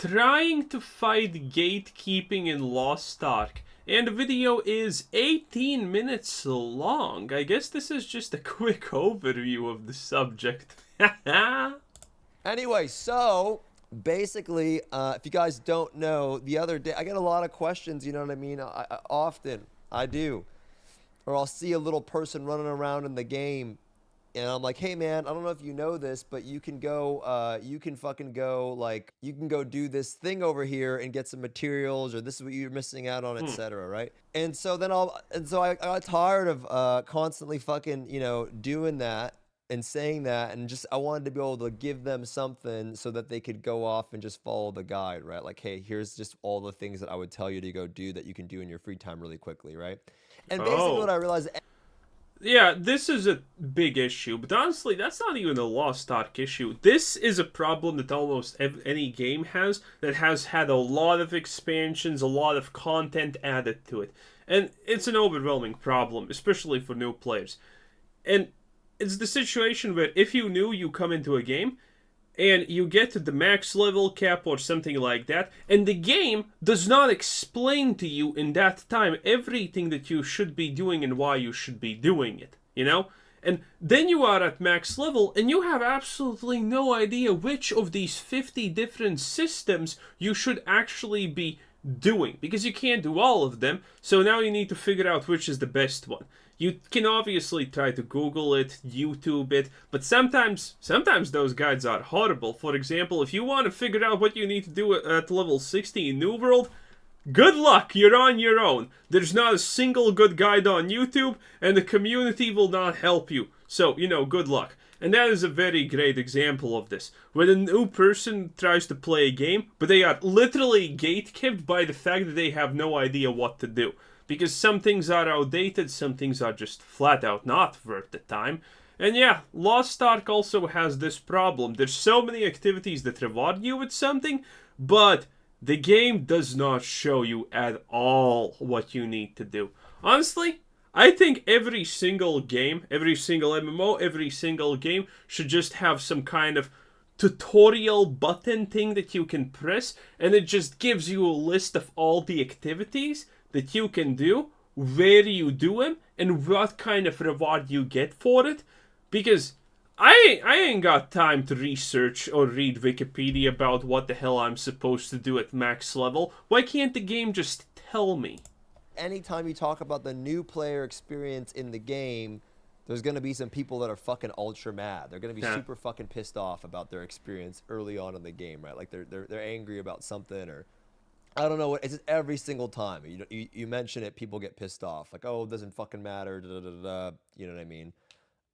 trying to fight gatekeeping in Lost Ark, and the video is 18 minutes long. I guess this is just a quick overview of the subject. Anyway, so basically, if you guys don't know, the other day I get a lot of questions. You know what I mean? Often I do, or I'll see a little person running around in the game, and I'm like, hey man, I don't know if you know this, but you can go, you can fucking go, like, you can go do this thing over here and get some materials, or this is what you're missing out on, etc. Right? And so then I got tired of constantly fucking, doing that and saying that, and just I wanted to be able to give them something so that they could go off and just follow the guide, right? Like, hey, here's just all the things that I would tell you to go do that you can do in your free time really quickly, right? And basically what I realized. Yeah, this is a big issue, but honestly, that's not even a Lost Ark issue. This is a problem that almost any game has, that has had a lot of expansions, a lot of content added to it. And it's an overwhelming problem, especially for new players. And it's the situation where if you come into a game, and you get to the max level cap or something like that, and the game does not explain to you in that time everything that you should be doing and why you should be doing it, And then you are at max level, and you have absolutely no idea which of these 50 different systems you should actually be doing, because you can't do all of them, so now you need to figure out which is the best one. You can obviously try to Google it, YouTube it, but sometimes those guides are horrible. For example, if you want to figure out what you need to do at level 60 in New World, good luck, you're on your own. There's not a single good guide on YouTube, and the community will not help you. So, good luck. And that is a very great example of this. When a new person tries to play a game, but they are literally gatekept by the fact that they have no idea what to do. Because some things are outdated, some things are just flat out not worth the time. And yeah, Lost Ark also has this problem. There's so many activities that reward you with something, but the game does not show you at all what you need to do. Honestly, I think every single game, every single MMO, every single game should just have some kind of tutorial button thing that you can press, and it just gives you a list of all the activities that you can do, where you do them, and what kind of reward you get for it. Because I ain't got time to research or read Wikipedia about what the hell I'm supposed to do at max level. Why can't the game just tell me? Anytime you talk about the new player experience in the game, there's going to be some people that are fucking ultra mad. They're going to be super fucking pissed off about their experience early on in the game, right? Like they're angry about something, or I don't know what. It's just every single time you mention it, people get pissed off. Like, oh, it doesn't fucking matter. Da, da, da, da. You know what I mean?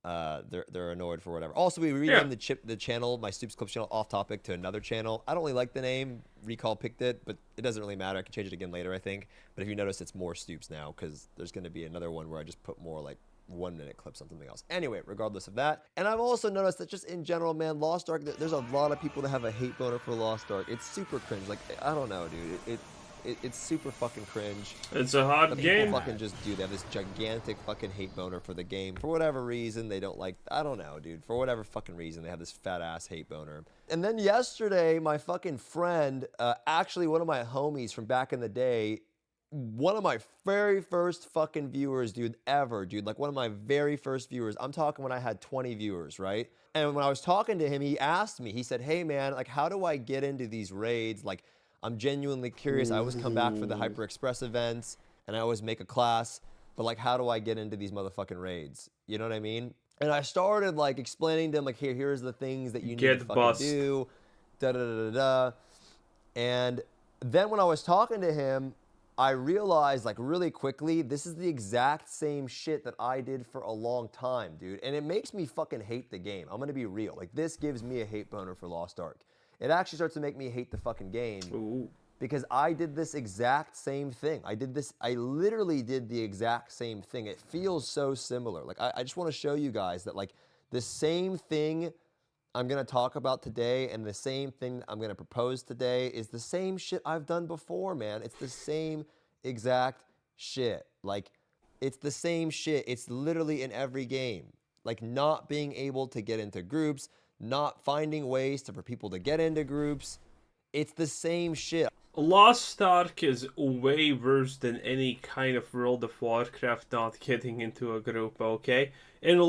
They're annoyed for whatever. Also, we renamed the channel, my Stoopzz Clips channel, off topic to another channel. I don't really like the name. Recall picked it, but it doesn't really matter. I can change it again later, I think. But if you notice, it's more Stoopzz now, because there's going to be another one where I just put more like 1-minute clips on something else. Anyway, regardless of that. And I've also noticed that just in general, man, Lost Ark, there's a lot of people that have a hate boner for Lost Ark. It's super cringe. Like, I don't know, dude. It's super fucking cringe. It's a hard game. People fucking just do. They have this gigantic fucking hate boner for the game. For whatever reason, they don't like, I don't know, dude. For whatever fucking reason, they have this fat ass hate boner. And then yesterday, my fucking friend, actually one of my homies from back in the day, one of my very first fucking viewers, dude, ever, dude. Like one of my very first viewers. I'm talking when I had 20 viewers, right? And when I was talking to him, he asked me, he said, hey man, like how do I get into these raids? Like, I'm genuinely curious. I always come back for the Hyper Express events, and I always make a class, but like, how do I get into these motherfucking raids? You know what I mean? And I started like explaining to him, like, here's the things that you need to fucking do, da-da-da-da-da. And then when I was talking to him, I realized like really quickly, this is the exact same shit that I did for a long time, dude. And it makes me fucking hate the game. I'm gonna be real. Like, this gives me a hate boner for Lost Ark. It actually starts to make me hate the fucking game because I did this exact same thing. I literally did the exact same thing. It feels so similar. Like, I just want to show you guys that, like, the same thing I'm going to talk about today and the same thing I'm going to propose today is the same shit I've done before, man. It's the same exact shit. Like, it's the same shit. It's literally in every game. Like, not being able to get into groups, not finding ways for people to get into groups. It's the same shit. Lost Ark is way worse than any kind of World of Warcraft not getting into a group, okay? And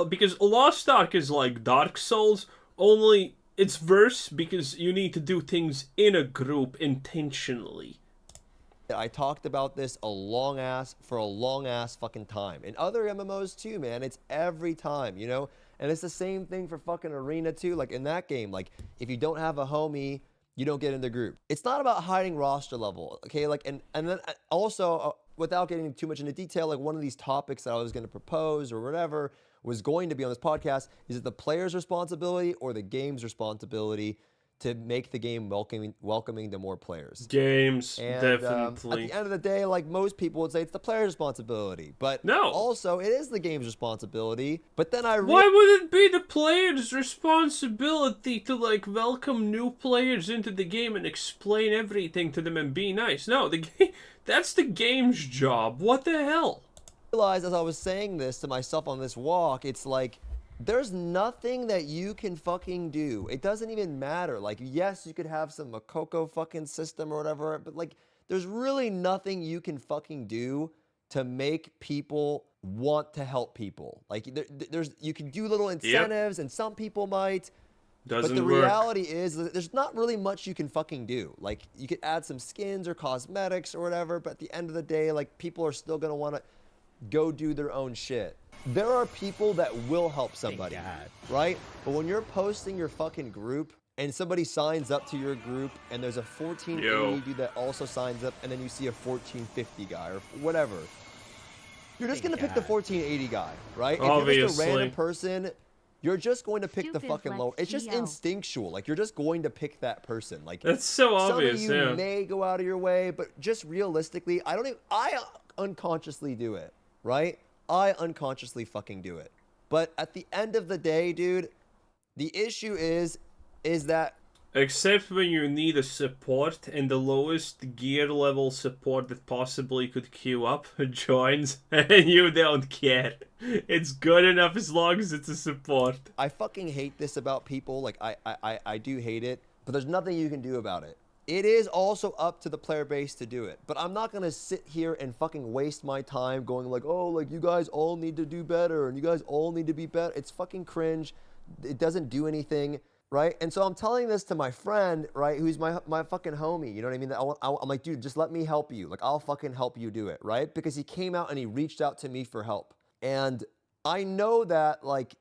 because Lost Ark is like Dark Souls, only it's worse because you need to do things in a group intentionally. I talked about this for a long ass fucking time. In other MMOs too, man, it's every time, you know? And it's the same thing for fucking Arena too. Like in that game, like if you don't have a homie, you don't get in the group. It's not about hiding roster level, okay? Like, and then also, without getting too much into detail, like one of these topics that I was going to propose or whatever was going to be on this podcast, is it the player's responsibility or the game's responsibility to make the game welcoming to more players? Games, And definitely. at the end of the day, like most people would say, it's the player's responsibility. But No. also, it is the game's responsibility. But then Why would it be the player's responsibility to, like, welcome new players into the game and explain everything to them and be nice? No, that's the game's job. What the hell? realized as I was saying this to myself on this walk, it's like, there's nothing that you can fucking do. It doesn't even matter. Like, yes, you could have some Makoko fucking system or whatever, but like, there's really nothing you can fucking do to make people want to help people. Like, you can do little incentives, and some people might. But the reality is that there's not really much you can fucking do. Like, you could add some skins or cosmetics or whatever, but at the end of the day, like, people are still gonna want to go do their own shit. There are people that will help somebody, right? But when you're posting your fucking group and somebody signs up to your group and there's a 1480 dude that also signs up, and then you see a 1450 guy or whatever, you're just going to pick the 1480 guy, right? Obviously. If you're just a random person, you're just going to pick the fucking low. It's just instinctual. Like, you're just going to pick that person. Like, that's so obvious. Some of you may go out of your way, but just realistically, I unconsciously do it, right? I unconsciously fucking do it. But at the end of the day, dude, the issue is that... Except when you need a support and the lowest gear level support that possibly could queue up joins and you don't care. It's good enough as long as it's a support. I fucking hate this about people. Like, I do hate it, but there's nothing you can do about it. It is also up to the player base to do it. But I'm not going to sit here and fucking waste my time going like, oh, like, you guys all need to do better and you guys all need to be better. It's fucking cringe. It doesn't do anything, right? And so I'm telling this to my friend, right, who's my fucking homie. You know what I mean? I'm like, dude, just let me help you. Like, I'll fucking help you do it, right? Because he came out and he reached out to me for help. And I know that, like,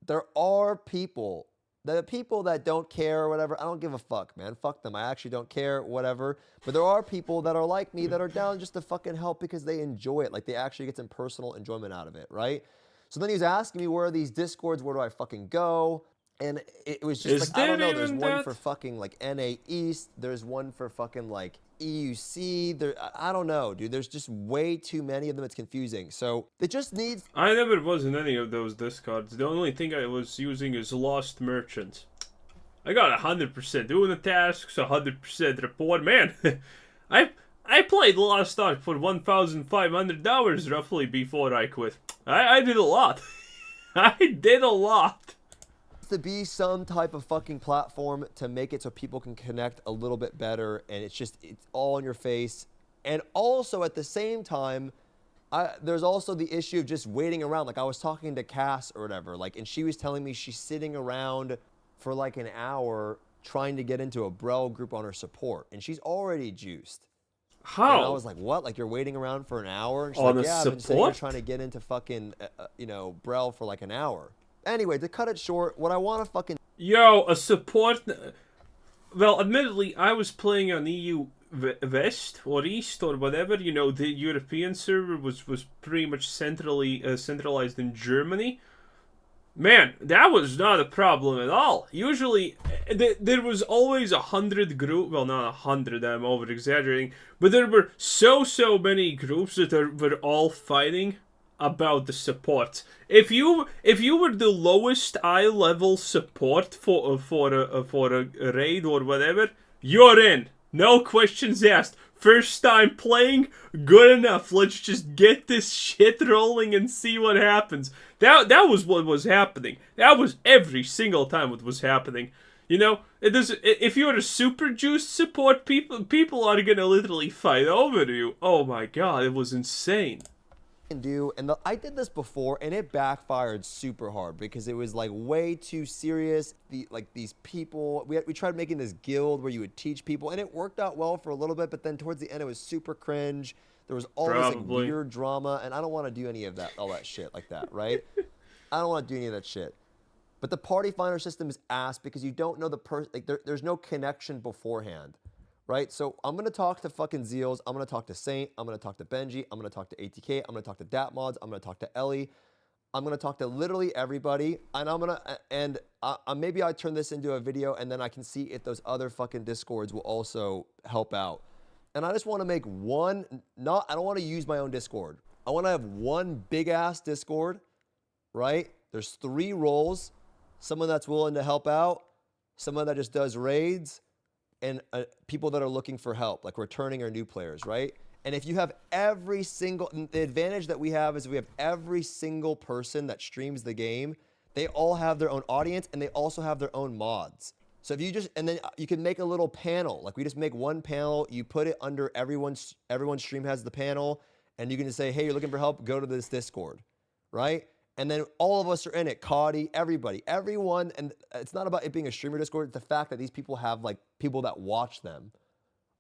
there are people... The people that don't care or whatever, I don't give a fuck, man. Fuck them. I actually don't care, whatever. But there are people that are like me that are down just to fucking help because they enjoy it. Like, they actually get some personal enjoyment out of it, right? So then he was asking me, where are these Discords? Where do I fucking go? And it was just like, I don't know. There's one for fucking, like, NA East. There's one for fucking, like, EUC. I don't know, dude. There's just way too many of them. It's confusing. So it just needs... I never was in any of those Discords. The only thing I was using is Lost Merchants. I got 100% doing the tasks, 100% report. Man, I played Lost Ark for 1,500 hours roughly before I quit. I did a lot. I did a lot. To be some type of fucking platform to make it so people can connect a little bit better, and it's all in your face. And also at the same time, there's also the issue of just waiting around. Like, I was talking to Cass or whatever, like, and she was telling me she's sitting around for like an hour trying to get into a Brel group on her support, and she's already juiced. How? And I was like, what? Like, you're waiting around for an hour? And she's on like, yeah, I've been sitting here trying to get into fucking, Brel for like an hour. Anyway, to cut it short, what I want to fucking... Yo, a support... Well, admittedly, I was playing on EU West or East or whatever. You know, the European server was pretty much centralized in Germany. Man, that was not a problem at all. Usually, there was always 100 groups. Well, not 100, I'm over-exaggerating. But there were so many groups that were all fighting about the support. If you were the lowest eye level support for a raid or whatever, you're in. No questions asked. First time playing, good enough. Let's just get this shit rolling and see what happens. That was what was happening. That was every single time what was happening. You know, it does. If you're a super juiced support, people are gonna literally fight over you. Oh my god, it was insane. Can do, and I did this before and it backfired super hard because it was like way too serious. These people, we tried making this guild where you would teach people and it worked out well for a little bit, but then towards the end it was super cringe. There was all this like weird drama, and I don't want to do any of that, all that shit like that, right? I don't want to do any of that shit. But the party finder system is ass because you don't know the person. Like there's no connection beforehand, right? So I'm gonna talk to fucking Zeals. I'm gonna talk to Saint. I'm gonna talk to Benji. I'm gonna talk to ATK. I'm gonna talk to DatMods. I'm gonna talk to Ellie. I'm gonna talk to literally everybody, and maybe I turn this into a video, and then I can see if those other fucking Discords will also help out. And I just want to make one. I don't want to use my own Discord. I want to have one big ass Discord, right? There's 3 roles. Someone that's willing to help out, someone that just does raids, and people that are looking for help, like returning or new players, right? And if you have the advantage that we have is we have every single person that streams the game, they all have their own audience and they also have their own mods. So if you and then you can make a little panel, like we just make one panel, you put it under everyone's stream has the panel, and you can just say, hey, you're looking for help, go to this Discord, right? And then all of us are in it, Cody, everybody, everyone. And it's not about it being a streamer Discord. It's the fact that these people have like people that watch them,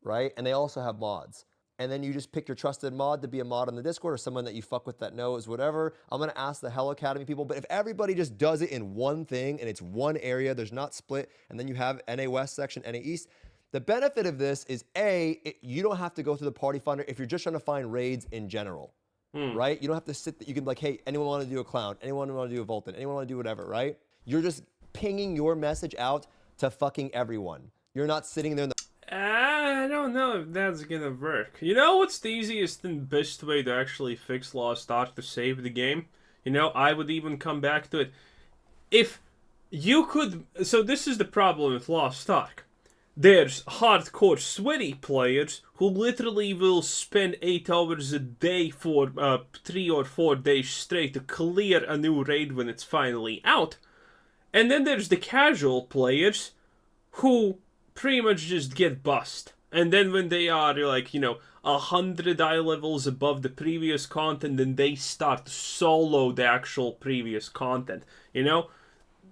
right? And they also have mods. And then you just pick your trusted mod to be a mod on the Discord or someone that you fuck with that knows whatever. I'm going to ask the Hell Academy people. But if everybody just does it in one thing and it's one area, there's not split, and then you have NA West section, NA East, the benefit of this is you don't have to go through the party finder if you're just trying to find raids in general. Right? You don't have to sit there. You can be like, hey, anyone want to do a clown? Anyone want to do a Vulcan? Anyone want to do whatever, right? You're just pinging your message out to fucking everyone. You're not sitting there in the... I don't know if that's gonna work. You know what's the easiest and best way to actually fix Lost Ark to save the game? You know, I would even come back to it. If you could... So this is the problem with Lost Ark. There's hardcore sweaty players who literally will spend 8 hours a day for 3 or 4 days straight to clear a new raid when it's finally out. And then there's the casual players who pretty much just get bust. And then when they are like, 100 eye levels above the previous content, then they start to solo the actual previous content.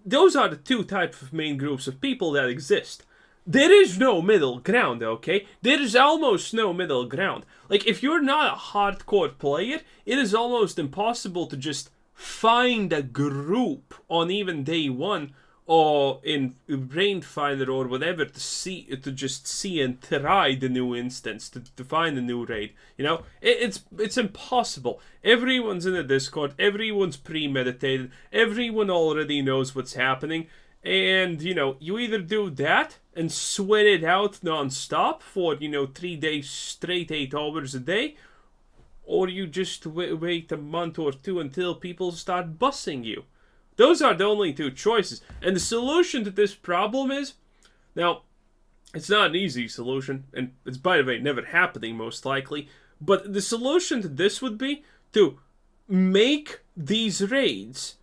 Those are the 2 types of main groups of people that exist. There is no middle ground, okay? There is almost no middle ground. Like, if you're not a hardcore player, it is almost impossible to just find a group on even day 1 or in Rainfinder or whatever to just see and try the new instance, to find a new raid. It's impossible. Everyone's in a Discord, everyone's premeditated, everyone already knows what's happening. And, you either do that and sweat it out non-stop for, 3 days straight, 8 hours a day, or you just wait a month or 2 until people start bussing you. Those are the only 2 choices. And the solution to this problem is, now, it's not an easy solution, and it's, by the way, never happening most likely, but the solution to this would be to make these raids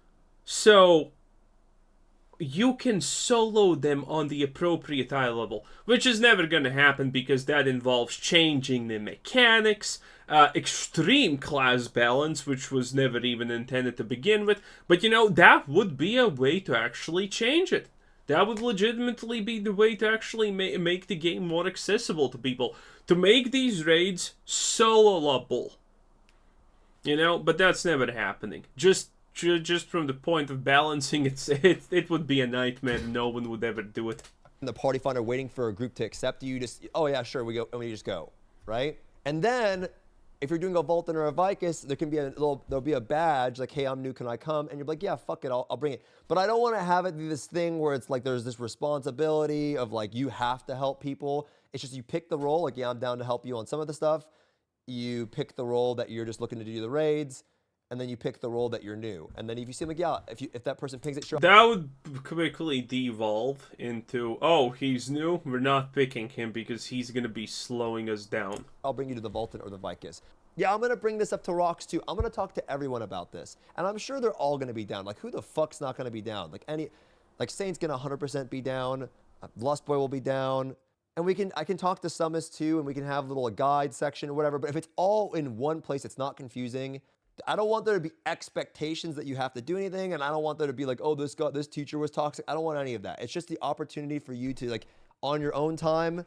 so you can solo them on the appropriate eye level, which is never going to happen because that involves changing the mechanics, extreme class balance, which was never even intended to begin with. But that would be a way to actually change it. That would legitimately be the way to actually make the game more accessible to people, to make these raids soloable. But that's never happening. Just from the point of balancing, it would be a nightmare. No one would ever do it. The party finder waiting for a group to accept you, just, oh yeah, sure, we go, and we just go, right? And then if you're doing a Vulcan or a Vicus, there'll be a badge like, hey, I'm new, can I come? And you're like, yeah, fuck it, I'll bring it. But I don't want to have it be this thing where it's like there's this responsibility of like you have to help people. It's just you pick the role, like, yeah, I'm down to help you on some of the stuff. You pick the role that you're just looking to do the raids, and then you pick the role that you're new. And then if you see like, yeah, if that person pings it, sure. That would quickly devolve into, oh, he's new, we're not picking him because he's going to be slowing us down. I'll bring you to the Vulcan or the Vicus. Yeah, I'm going to bring this up to Rocks too. I'm going to talk to everyone about this. And I'm sure they're all going to be down. Like, who the fuck's not going to be down? Like, Saint's going to 100% be down. Lust Boy will be down. And I can talk to Summits too, and we can have a little guide section or whatever. But if it's all in one place, it's not confusing. I don't want there to be expectations that you have to do anything, and I don't want there to be like, oh, this teacher was toxic. I don't want any of that. It's just the opportunity for you to, like, on your own time,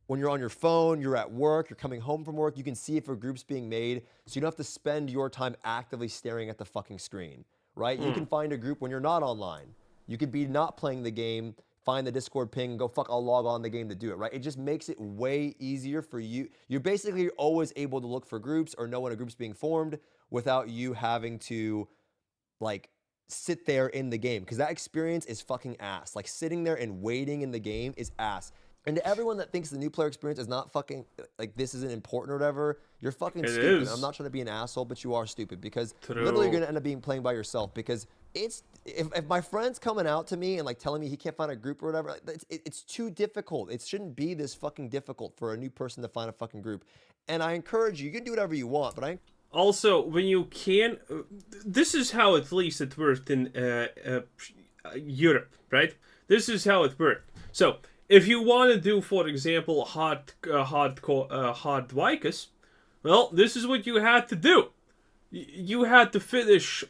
when you're on your phone, you're at work, you're coming home from work, you can see if a group's being made, so you don't have to spend your time actively staring at the fucking screen, right? You can find a group when you're not online. You could be not playing the game, find the Discord ping, and go, fuck, I'll log on the game to do it, right? It just makes it way easier for you. You're basically always able to look for groups or know when a group's being formed without you having to, like, sit there in the game. Because that experience is fucking ass. Like, sitting there and waiting in the game is ass. And to everyone that thinks the new player experience is not fucking, like, this isn't important or whatever, you're fucking stupid. I'm not trying to be an asshole, but you are stupid. Because literally you're going to end up playing by yourself. Because it's, if my friend's coming out to me and, like, telling me he can't find a group or whatever, it's too difficult. It shouldn't be this fucking difficult for a new person to find a fucking group. And I encourage you can do whatever you want, but Also, when you can, this is how at least it worked in Europe, right? This is how it worked. So, if you want to do, for example, hard Vicus, well, this is what you had to do. You had to finish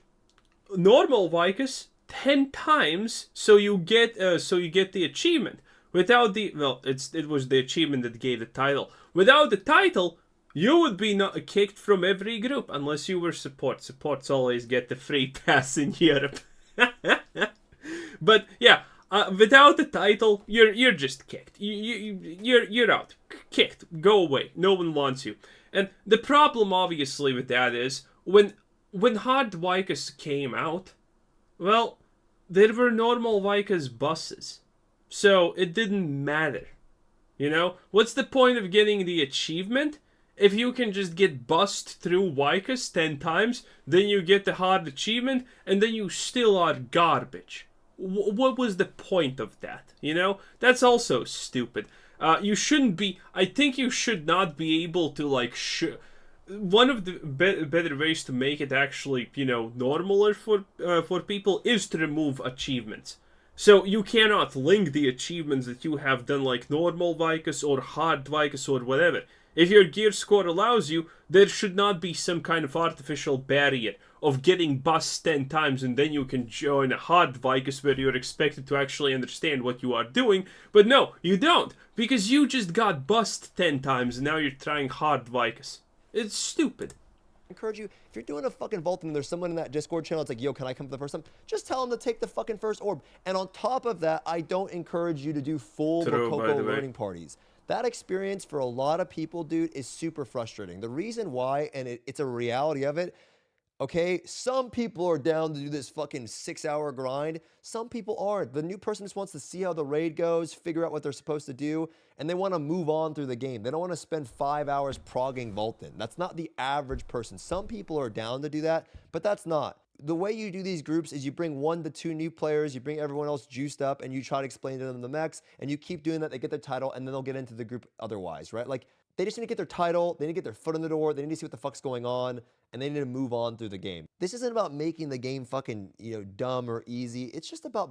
normal Vicus 10 times, so you get the achievement. Without the, well, it was the achievement that gave the title. Without the title, you would be not kicked from every group unless you were support. Supports always get the free pass in Europe. But yeah, without the title, you're just kicked. You're out, kicked. Go away. No one wants you. And the problem, obviously, with that is when Hard Vicus came out, well, there were normal Vicus buses, so it didn't matter. You know, what's the point of getting the achievement? If you can just get bussed through Vicus 10 times, then you get the hard achievement, and then you still are garbage. What was the point of that? You know? That's also stupid. You shouldn't be... I think you should not be able to, like... One of the better ways to make it actually, you know, normaler for people is to remove achievements. So you cannot link the achievements that you have done, like normal Vicus or hard Vicus or whatever. If your gear score allows you, there should not be some kind of artificial barrier of getting bussed 10 times and then you can join a hard Vicus where you're expected to actually understand what you are doing. But no, you don't, because you just got bussed 10 times and now you're trying hard Vicus. It's stupid. Encourage you, if you're doing a fucking vault and there's someone in that Discord channel, it's like, yo, can I come for the first time? Just tell them to take the fucking first orb. And on top of that, I don't encourage you to do full Rococo learning parties. That experience for a lot of people, dude, is super frustrating. The reason why, and it's a reality of it, okay, some people are down to do this fucking 6-hour grind. Some people aren't. The new person just wants to see how the raid goes, figure out what they're supposed to do, and they want to move on through the game. They don't want to spend 5 hours progging Vulcan. That's not the average person. Some people are down to do that, but that's not. The way you do these groups is you bring 1 to 2 new players, you bring everyone else juiced up, and you try to explain to them the mechs, and you keep doing that, they get their title, and then they'll get into the group otherwise, right? Like, they just need to get their title, they need to get their foot in the door, they need to see what the fuck's going on, and they need to move on through the game. This isn't about making the game fucking, you know, dumb or easy. It's just about,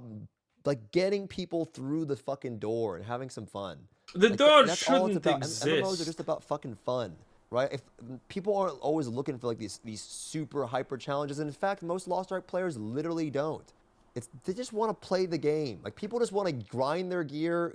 like, getting people through the fucking door and having some fun. The like, door that's shouldn't all it's about. exist. MMOs are just about fucking fun. Right? If people aren't always looking for like these super hyper challenges, and in fact, most Lost Ark players literally don't. They just want to play the game. Like, people just want to grind their gear,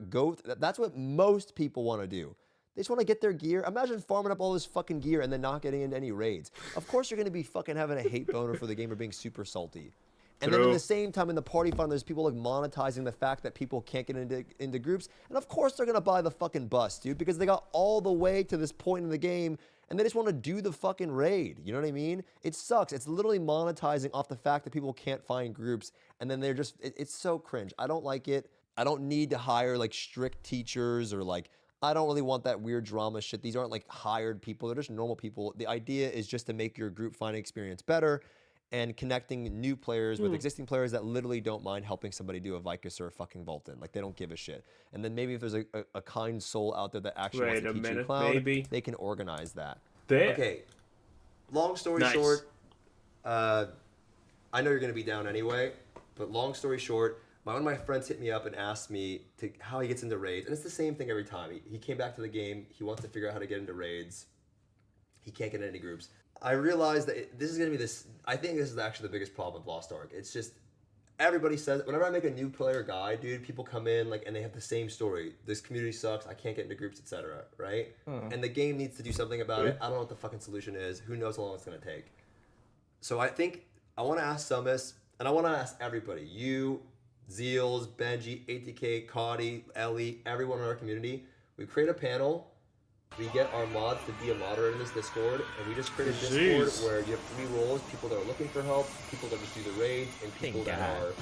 that's what most people want to do. They just want to get their gear. Imagine farming up all this fucking gear and then not getting into any raids. Of course you're going to be fucking having a hate boner for the game or being super salty. And then at the same time, in the party fund, there's people like monetizing the fact that people can't get into groups. And of course they're going to buy the fucking bus, dude, because they got all the way to this point in the game and they just want to do the fucking raid. You know what I mean? It sucks. It's literally monetizing off the fact that people can't find groups. And then they're just, it's so cringe. I don't like it. I don't need to hire like strict teachers or like, I don't really want that weird drama shit. These aren't like hired people. They're just normal people. The idea is just to make your group finding experience better and connecting new players with existing players that literally don't mind helping somebody do a Vicus or a fucking Vulcan. Like, they don't give a shit. And then maybe if there's a kind soul out there that actually wants to teach you clown, they can organize that. Okay, long story short, I know you're going to be down anyway, but long story short, one of my friends hit me up and asked me how he gets into raids, and it's the same thing every time. He came back to the game. He wants to figure out how to get into raids. He can't get into any groups. I realized that this is going to be this. I think this is actually the biggest problem with Lost Ark. It's just everybody says whenever I make a new player guide, dude, people come in like and they have the same story. This community sucks. I can't get into groups, etc. Right? And the game needs to do something about it. I don't know what the fucking solution is. Who knows how long it's going to take? So I think I want to ask Sumus, and I want to ask everybody. You, Zeals, Benji, ATK, Cody, Ellie, everyone in our community. We create a panel. We get our mods to be a moderator in this Discord, and we just create a Discord where you have 3 roles: people that are looking for help, people that just do the raids, and people that are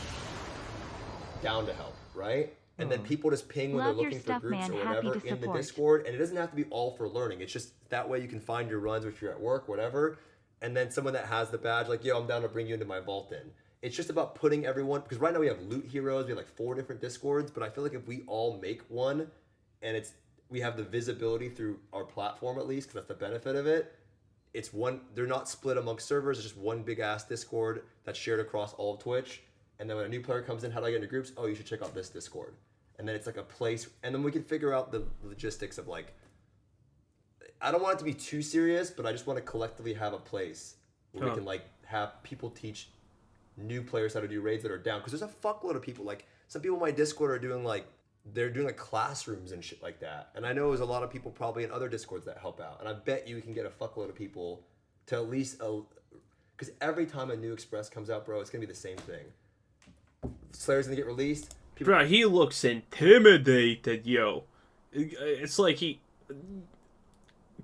down to help, right? And then people just ping when they're looking for groups or whatever in the Discord, and it doesn't have to be all for learning. It's just that way you can find your runs if you're at work, whatever. And then someone that has the badge, like, yo, I'm down to bring you into my vault in. It's just about putting everyone, because right now we have loot heroes, we have like 4 different Discords, but I feel like if we all make one, and we have the visibility through our platform at least, because that's the benefit of it. It's one, they're not split amongst servers, it's just one big ass Discord that's shared across all of Twitch. And then when a new player comes in, how do I get into groups? Oh, you should check out this Discord. And then it's like a place, and then we can figure out the logistics of like, I don't want it to be too serious, but I just want to collectively have a place where we can like have people teach new players how to do raids that are down. Because there's a fuckload of people, like some people in my Discord are doing like, they're doing like classrooms and shit like that. And I know there's a lot of people probably in other Discords that help out. And I bet you can get a fuckload of people to at least, because every time a new Express comes out, bro, it's going to be the same thing. Slayer's going to get released. Bro, he looks intimidated, yo. It's like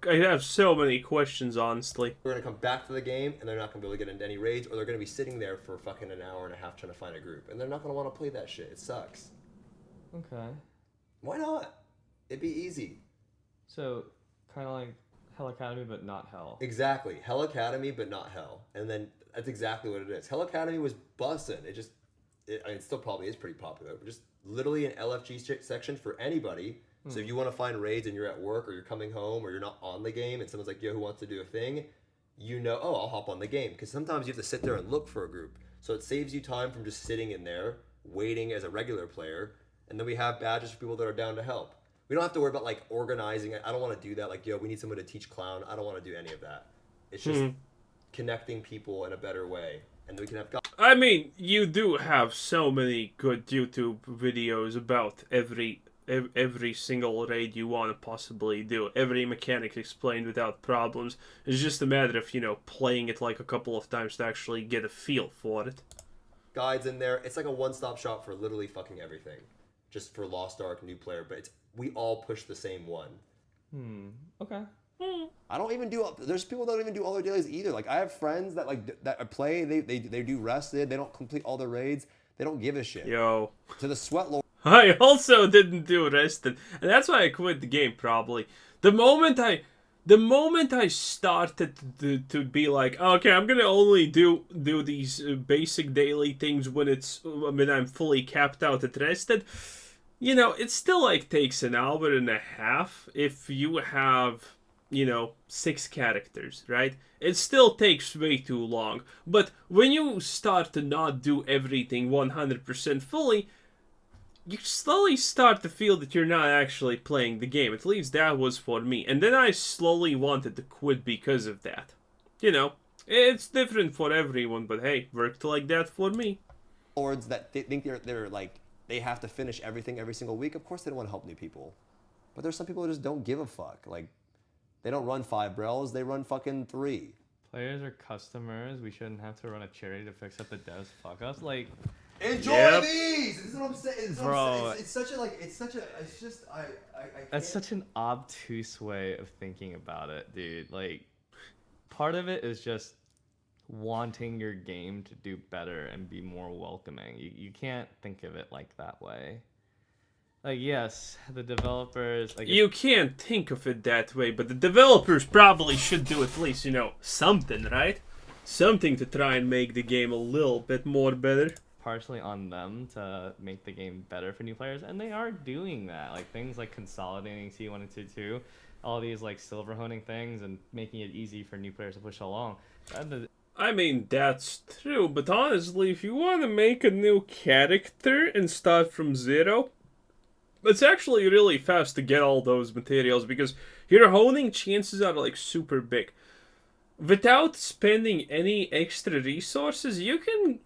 I have so many questions, honestly. They're going to come back to the game, and they're not going to be able to get into any raids, or they're going to be sitting there for fucking an hour and a half trying to find a group. And they're not going to want to play that shit. It sucks. Okay. Why not? It'd be easy. So, kind of like Hell Academy, but not Hell. Exactly. Hell Academy, but not Hell. And then that's exactly what it is. Hell Academy was bussin'. It still probably is pretty popular. But just literally an LFG section for anybody. So if you want to find raids and you're at work or you're coming home or you're not on the game and someone's like, yo, who wants to do a thing? You know, oh, I'll hop on the game. Because sometimes you have to sit there and look for a group. So it saves you time from just sitting in there, waiting as a regular player. And then we have badges for people that are down to help. We don't have to worry about like organizing it. I don't want to do that. Like, yo, we need someone to teach clown. I don't want to do any of that. It's just connecting people in a better way. And we can have... I mean, you do have so many good YouTube videos about every single raid you want to possibly do. Every mechanic explained without problems. It's just a matter of, playing it like a couple of times to actually get a feel for it. Guides in there. It's like a one-stop shop for literally fucking everything. Just for Lost Ark, new player, but we all push the same one. Okay. I don't even do. There's people that don't even do all their dailies either. Like I have friends that that play. They do rested. They don't complete all their raids. They don't give a shit. Yo. To the sweat lord. I also didn't do rested, and that's why I quit the game. Probably the moment I started to be like, okay, I'm gonna only do these basic daily things when I'm fully capped out at rested. It still like takes an hour and a half if you have 6 characters, right? It still takes way too long. But when you start to not do everything 100% fully, you slowly start to feel that you're not actually playing the game. At least that was for me. And then I slowly wanted to quit because of that. It's different for everyone, but hey, worked like that for me. Lords that think they're like, they have to finish everything every single week. Of course they don't want to help new people. But there's some people who just don't give a fuck. Like, they don't run 5 brels, they run fucking 3. Players are customers. We shouldn't have to run a charity to fix up the devs fuck ups. Like, enjoy these. This is what I'm saying. Bro, it's just I that's such an obtuse way of thinking about it, dude. Like, part of it is just wanting your game to do better and be more welcoming. You can't think of it like that way. Like, yes, the developers... you can't think of it that way, but the developers probably should do at least, something, right? Something to try and make the game a little bit more better. Partially on them to make the game better for new players, and they are doing that. Like, things like consolidating T1 and T2, all these, like, silver honing things and making it easy for new players to push along. I mean, that's true, but honestly, if you want to make a new character and start from zero, it's actually really fast to get all those materials because your honing chances are like super big. Without spending any extra resources, you can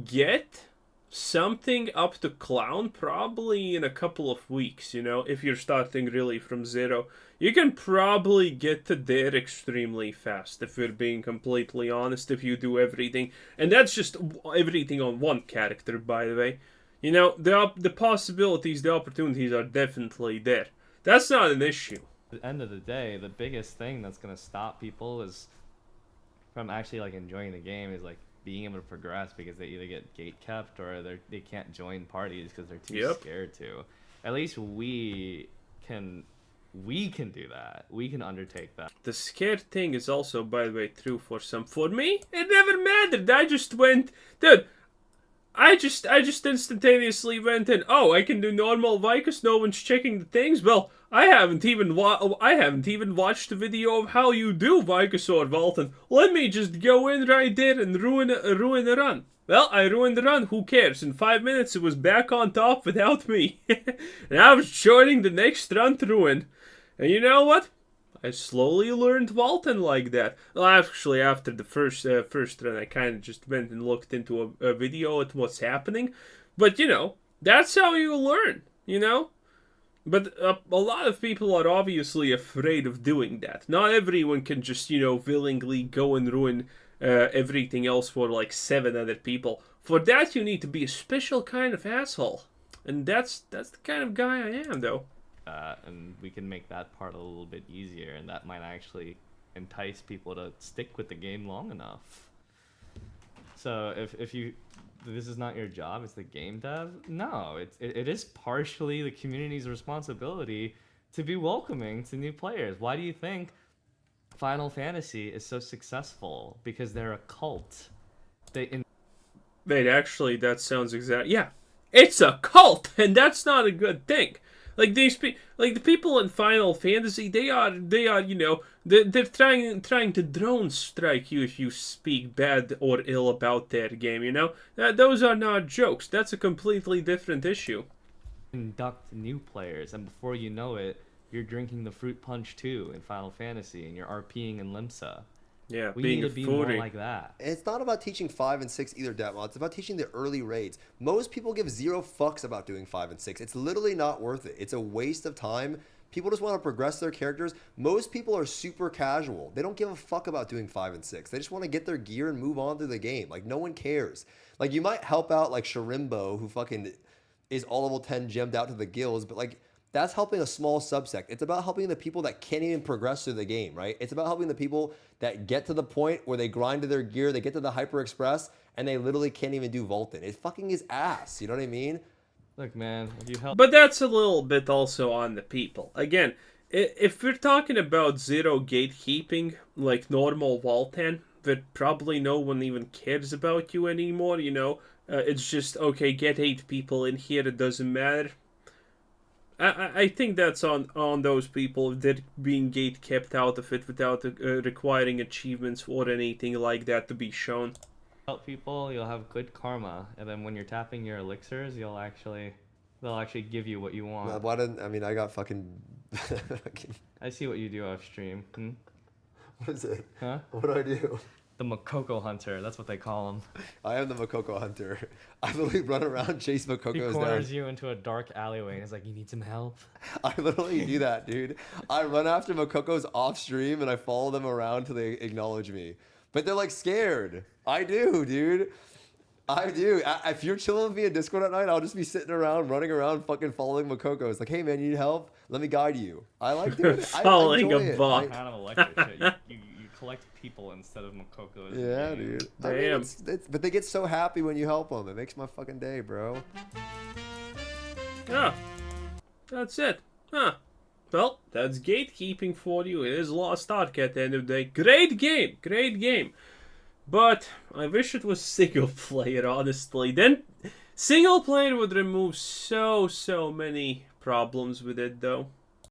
get something up to clown probably in a couple of weeks, you know, if you're starting really from zero. You can probably get to there extremely fast, if we're being completely honest, if you do everything. And that's just everything on one character, by the way. You know, the possibilities, the opportunities are definitely there. That's not an issue. At the end of the day, the biggest thing that's going to stop people is from actually like enjoying the game is like being able to progress, because they either get gate kept or they can't join parties because they're too scared to. At least we can do that. We can undertake that. The scared thing is also, by the way, true for some. For me, it never mattered. I just went, dude. I just instantaneously went in. Oh, I can do normal Vicus. No one's checking the things. Well, I haven't even watched the video of how you do Vicus or Valton. Let me just go in right there and ruin the run. Well, I ruined the run. Who cares? In 5 minutes, it was back on top without me, and I was joining the next run to ruin. And you know what? I slowly learned Walton like that. Well, actually, after the first run, I kind of just went and looked into a video at what's happening. But, you know, that's how you learn, you know? But a lot of people are obviously afraid of doing that. Not everyone can just, you know, willingly go and ruin everything else for like 7 other people. For that, you need to be a special kind of asshole. And that's the kind of guy I am, though. And we can make that part a little bit easier, and that might actually entice people to stick with the game long enough. So if this is not your job, it's the game dev. No, it is partially the community's responsibility to be welcoming to new players. Why do you think Final Fantasy is so successful? Because they're a cult. Wait, actually, that sounds exact. Yeah, it's a cult, and that's not a good thing. Like like the people in Final Fantasy, they are, you know, they're trying to drone strike you if you speak bad or ill about their game, you know? Those are not jokes. That's a completely different issue. Induct new players, and before you know it, you're drinking the fruit punch too in Final Fantasy, and you're RPing in Limsa. Yeah, we being need to be more like that. It's not about teaching 5 and 6 either, Detmod. It's about teaching the early raids. Most people give 0 fucks about doing 5 and 6. It's literally not worth it. It's a waste of time. People just want to progress their characters. Most people are super casual. They don't give a fuck about doing 5 and 6. They just want to get their gear and move on through the game. Like, no one cares. Like, you might help out, like, Sharimbo, who fucking is all level 10 gemmed out to the gills, but, like, that's helping a small subsect. It's about helping the people that can't even progress through the game, right? It's about helping the people that get to the point where they grind to their gear, they get to the Hyper Express, and they literally can't even do Vaulting. It fucking is ass, you know what I mean? Look, man, if you help... But that's a little bit also on the people. Again, if we're talking about zero gatekeeping, like normal Valtan, that probably no one even cares about you anymore, you know? It's just, okay, get 8 people in here, it doesn't matter. I think that's on those people that being gate kept out of it without requiring achievements or anything like that to be shown. Help people, you'll have good karma, and then when you're tapping your elixirs, they'll actually give you what you want. Why didn't I got fucking I see what you do off stream. What is it? Huh? What do I do? The Makoko Hunter, that's what they call him. I am the Makoko Hunter. I literally run around, chase Makokos down. He corners you into a dark alleyway and is like, you need some help? I literally do that, dude. I run after Makokos off stream and I follow them around till they acknowledge me. But they're like scared. I do, dude. I do. If you're chilling with me in Discord at night, I'll just be sitting around, running around, fucking following Makokos. Like, hey man, you need help? Let me guide you. I like doing it. Following I enjoy a bot. Kind of electric shit. You collect people instead of Makokos. Yeah, dude. Damn. But they get so happy when you help them. It makes my fucking day, bro. Yeah. That's it. Huh. Well, that's gatekeeping for you. It is Lost Ark at the end of the day. Great game. Great game. But I wish it was single player, honestly. Then single player would remove so many problems with it, though.